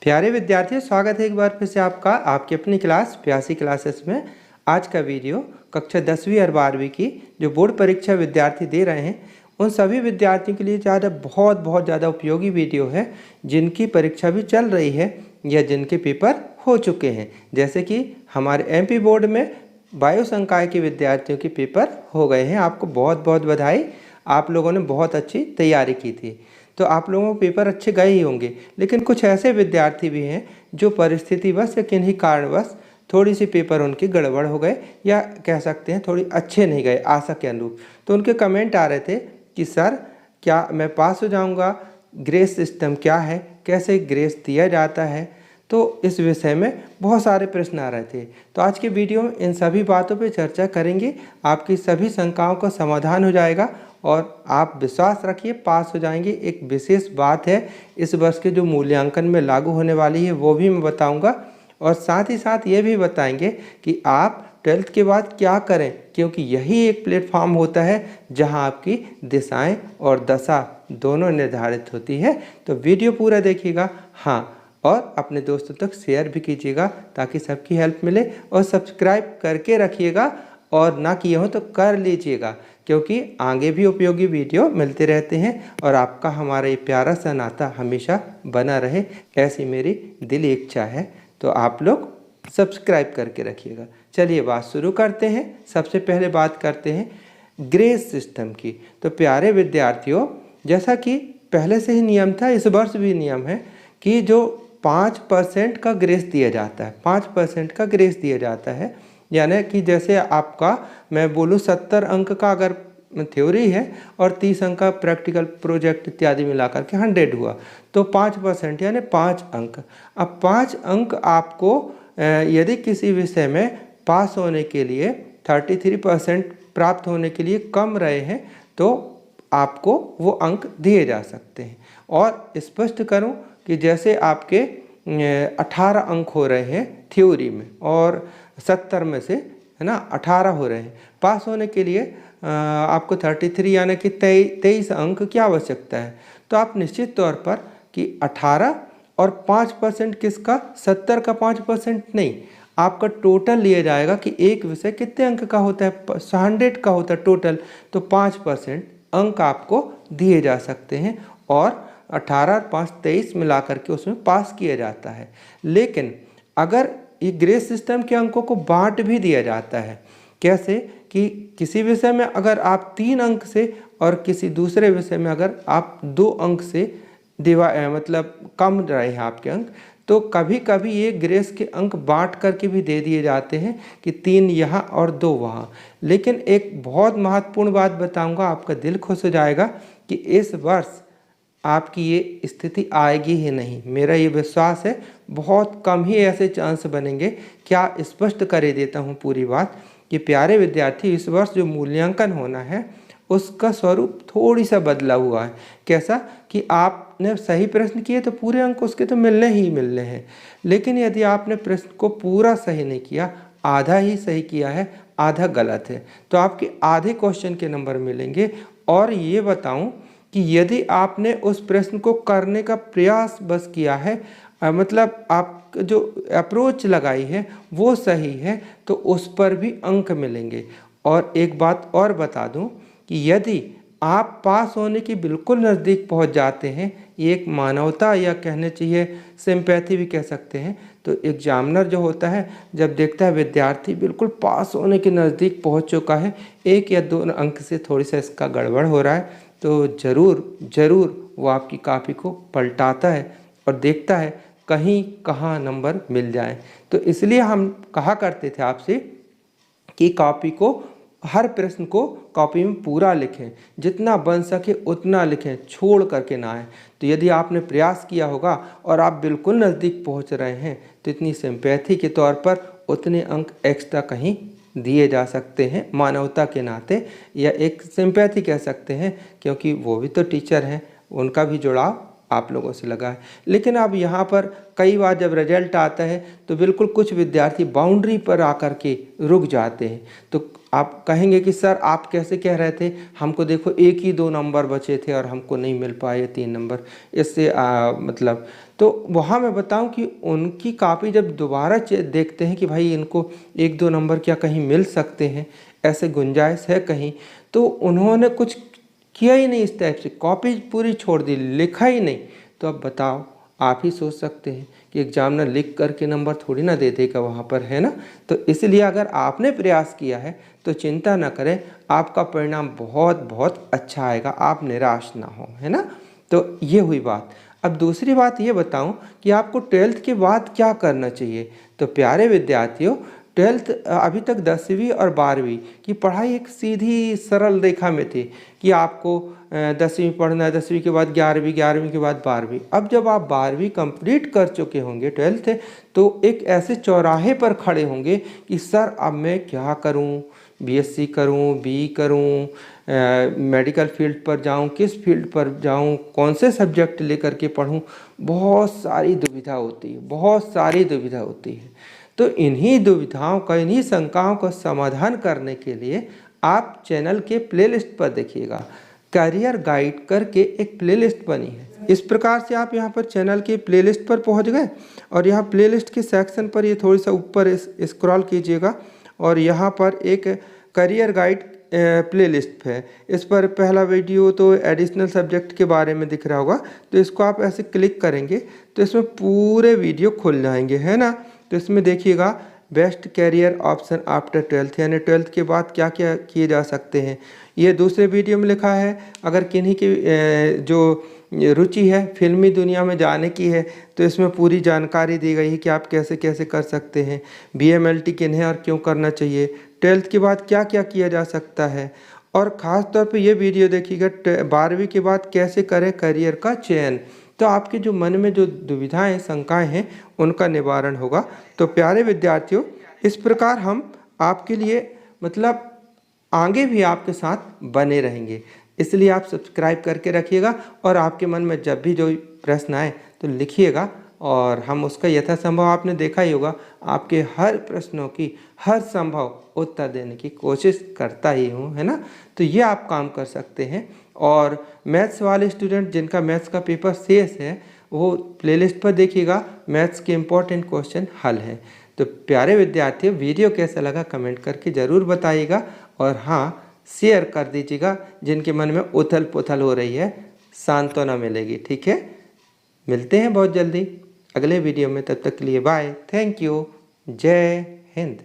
प्यारे विद्यार्थियों, स्वागत है एक बार फिर से आपका आपकी अपनी क्लास प्यासी क्लासेस में। आज का वीडियो कक्षा 10वीं और 12वीं की जो बोर्ड परीक्षा विद्यार्थी दे रहे हैं उन सभी विद्यार्थियों के लिए बहुत ज़्यादा उपयोगी वीडियो है, जिनकी परीक्षा भी चल रही है या जिनके पेपर हो चुके हैं। जैसे कि हमारे एमपी बोर्ड में वायु संकाय के विद्यार्थियों के पेपर हो गए हैं। आपको बहुत बहुत बधाई, आप लोगों ने बहुत अच्छी तैयारी की थी, तो आप लोगों के पेपर अच्छे गए ही होंगे। लेकिन कुछ ऐसे विद्यार्थी भी हैं जो परिस्थितिवश या किन्हीं कारणवश थोड़ी सी पेपर उनकी गड़बड़ हो गए, या कह सकते हैं थोड़ी अच्छे नहीं गए आशा के अनुरूप। तो उनके कमेंट आ रहे थे कि सर क्या मैं पास हो जाऊंगा, ग्रेस सिस्टम क्या है, कैसे ग्रेस दिया जाता है। तो इस विषय में बहुत सारे प्रश्न आ रहे थे। तो आज के वीडियो में इन सभी बातों पर चर्चा करेंगे। आपकी सभी शंकाओं का समाधान हो जाएगा और आप विश्वास रखिए पास हो जाएंगे। एक विशेष बात है, इस वर्ष के जो मूल्यांकन में लागू होने वाली है वो भी मैं बताऊंगा, और साथ ही साथ ये भी बताएंगे कि आप 12th के बाद क्या करें, क्योंकि यही एक प्लेटफॉर्म होता है जहां आपकी दिशाएं और दशा दोनों निर्धारित होती है। तो वीडियो पूरा देखिएगा, हाँ, और अपने दोस्तों तक शेयर भी कीजिएगा ताकि सबकी हेल्प मिले, और सब्सक्राइब करके रखिएगा, और ना किए हो तो कर लीजिएगा, क्योंकि आगे भी उपयोगी वीडियो मिलते रहते हैं और आपका हमारा ये प्यारा सा नाता हमेशा बना रहे, ऐसी मेरी दिली इच्छा है। तो आप लोग सब्सक्राइब करके रखिएगा। चलिए बात शुरू करते हैं। सबसे पहले बात करते हैं ग्रेस सिस्टम की। तो प्यारे विद्यार्थियों, जैसा कि पहले से ही नियम था, इस वर्ष भी नियम है कि जो 5% का ग्रेस दिया जाता है, 5% का ग्रेस दिया जाता है। यानी कि जैसे आपका मैं बोलूँ 70 अंक का अगर थ्योरी है और 30 अंक का प्रैक्टिकल प्रोजेक्ट इत्यादि मिलाकर के 100 हुआ, तो 5% यानी 5 अंक। अब 5 अंक आपको यदि किसी विषय में पास होने के लिए 33% प्राप्त होने के लिए कम रहे हैं तो आपको वो अंक दिए जा सकते हैं। और स्पष्ट करूं कि जैसे आपके 18 अंक हो रहे हैं थ्योरी में और 70 में से, है ना, 18 हो रहे हैं, पास होने के लिए आपको 33 यानी कि 23 अंक की आवश्यकता है। तो आप निश्चित तौर पर कि 18 और 5% किसका, 70 का 5% नहीं, आपका टोटल लिया जाएगा कि एक विषय कितने अंक का होता है, 100 का होता है टोटल, तो 5% अंक आपको दिए जा सकते हैं और 18 और 5 23 मिलाकर के उसमें पास किया जाता है। लेकिन अगर ये ग्रेस सिस्टम के अंकों को बांट भी दिया जाता है, कैसे कि किसी विषय में अगर आप 3 अंक से और किसी दूसरे विषय में अगर आप 2 अंक से मतलब कम रहे हैं आपके अंक, तो कभी कभी ये ग्रेस के अंक बांट करके भी दे दिए जाते हैं कि 3 यहाँ और 2 वहाँ। लेकिन एक बहुत महत्वपूर्ण बात बताऊंगा, आपका दिल खुश हो जाएगा कि इस वर्ष आपकी ये स्थिति आएगी ही नहीं। मेरा ये विश्वास है, बहुत कम ही ऐसे चांस बनेंगे। क्या स्पष्ट कर देता हूँ पूरी बात कि प्यारे विद्यार्थी, इस वर्ष जो मूल्यांकन होना है उसका स्वरूप थोड़ी सा बदला हुआ है। कैसा कि आपने सही प्रश्न किए तो पूरे अंक उसके तो मिलने ही मिलने हैं, लेकिन यदि आपने प्रश्न को पूरा सही नहीं किया, आधा ही सही किया है, आधा गलत है, तो आपके आधे क्वेश्चन के नंबर मिलेंगे। और ये बताऊं कि यदि आपने उस प्रश्न को करने का प्रयास बस किया है, मतलब आप जो अप्रोच लगाई है वो सही है, तो उस पर भी अंक मिलेंगे। और एक बात और बता दूं कि यदि आप पास होने की बिल्कुल नज़दीक पहुंच जाते हैं, ये एक मानवता या कहने चाहिए सिंपैथी भी कह सकते हैं, तो एग्जामिनर जो होता है जब देखता है विद्यार्थी बिल्कुल पास होने के नज़दीक पहुंच चुका है, 1 या 2 अंक से थोड़ी सा इसका गड़बड़ हो रहा है, तो ज़रूर वो आपकी कॉपी को पलटाता है और देखता है कहीं कहाँ नंबर मिल जाए। तो इसलिए हम कहा करते थे आपसे कि कॉपी को, हर प्रश्न को कॉपी में पूरा लिखें, जितना बन सके उतना लिखें, छोड़ करके ना आए। तो यदि आपने प्रयास किया होगा और आप बिल्कुल नज़दीक पहुंच रहे हैं, तो इतनी सिंपैथी के तौर पर उतने अंक एक्स्ट्रा कहीं दिए जा सकते हैं, मानवता के नाते, या एक सिंपैथी कह सकते हैं, क्योंकि वो भी तो टीचर हैं, उनका भी जुड़ाव आप लोगों से लगा है। लेकिन अब यहाँ पर कई बार जब रिजल्ट आता है तो बिल्कुल कुछ विद्यार्थी बाउंड्री पर आकर के रुक जाते हैं। तो आप कहेंगे कि सर आप कैसे कह रहे थे, हमको देखो 1 ही 2 नंबर बचे थे और हमको नहीं मिल पाए 3 नंबर, इससे मतलब तो वहाँ मैं बताऊं कि उनकी कापी जब दोबारा देखते हैं कि भाई इनको 1-2 नंबर क्या कहीं मिल सकते हैं, ऐसे गुंजाइश है कहीं, तो उन्होंने कुछ किया ही नहीं, इस टाइप से कॉपी पूरी छोड़ दी, लिखा ही नहीं। तो अब बताओ, आप ही सोच सकते हैं कि एग्जामिनर लिख करके नंबर थोड़ी ना दे देगा वहाँ पर, है ना। तो इसलिए अगर आपने प्रयास किया है तो चिंता ना करें, आपका परिणाम बहुत बहुत अच्छा आएगा, आप निराश ना हो, है ना। तो ये हुई बात। अब दूसरी बात ये बताऊं कि आपको 12th के बाद क्या करना चाहिए। तो प्यारे विद्यार्थियों, 12th अभी तक 10वीं और 12वीं की पढ़ाई एक सीधी सरल रेखा में थी कि आपको 10वीं पढ़ना है, 10वीं के बाद 11वीं, 11वीं के बाद 12वीं। अब जब आप 12वीं कंप्लीट कर चुके होंगे 12th, तो एक ऐसे चौराहे पर खड़े होंगे कि सर अब मैं क्या करूं, बीएससी करूं, बी करूं, मेडिकल फील्ड पर जाऊं, किस फील्ड पर जाऊं, कौन से सब्जेक्ट लेकर के पढूं। बहुत सारी दुविधा होती है, बहुत सारी दुविधा होती है। तो इन्हीं दुविधाओं का, इन्हीं शंकाओं का समाधान करने के लिए आप चैनल के प्लेलिस्ट पर देखिएगा, करियर गाइड करके एक प्लेलिस्ट बनी है। इस प्रकार से आप यहाँ पर चैनल के प्लेलिस्ट पर पहुँच गए और यहाँ प्लेलिस्ट के सेक्शन पर ये थोड़ी सा ऊपर स्क्रॉल कीजिएगा और यहाँ पर एक करियर गाइड प्लेलिस्ट है। इस पर पहला वीडियो तो एडिशनल सब्जेक्ट के बारे में दिख रहा होगा, तो इसको आप ऐसे क्लिक करेंगे तो इसमें पूरे वीडियो खुल जाएंगे, है ना। तो इसमें देखिएगा best career option after 12th, यानी 12th के बाद क्या क्या किए जा सकते हैं, ये दूसरे वीडियो में लिखा है। अगर किन्हीं की जो रुचि है फिल्मी दुनिया में जाने की है तो इसमें पूरी जानकारी दी गई है कि आप कैसे कैसे कर सकते हैं, BMLT किन्हें और क्यों करना चाहिए, 12th के बाद क्या क्या किया जा सकता है, और ख़ास तौर पे ये वीडियो देखिएगा 12वीं के बाद कैसे करें करियर का चयन। तो आपके जो मन में जो दुविधाएं, शंकाएं हैं, उनका निवारण होगा। तो प्यारे विद्यार्थियों, इस प्रकार हम आपके लिए मतलब आगे भी आपके साथ बने रहेंगे, इसलिए आप सब्सक्राइब करके रखिएगा और आपके मन में जब भी जो प्रश्न आए तो लिखिएगा और हम उसका यथासंभव, आपने देखा ही होगा, आपके हर प्रश्नों की हर संभव उत्तर देने की कोशिश करता ही हूँ, है ना। तो ये आप काम कर सकते हैं। और मैथ्स वाले स्टूडेंट जिनका मैथ्स का पेपर शेष है वो प्लेलिस्ट पर देखिएगा, मैथ्स के इम्पोर्टेंट क्वेश्चन हल है। तो प्यारे विद्यार्थियों, वीडियो कैसा लगा कमेंट करके ज़रूर बताइएगा और हाँ, शेयर कर दीजिएगा जिनके मन में उथल पुथल हो रही है, सांत्वना मिलेगी, ठीक है। मिलते हैं बहुत जल्दी अगले वीडियो में, तब तक के लिए बाय, थैंक यू, जय हिंद।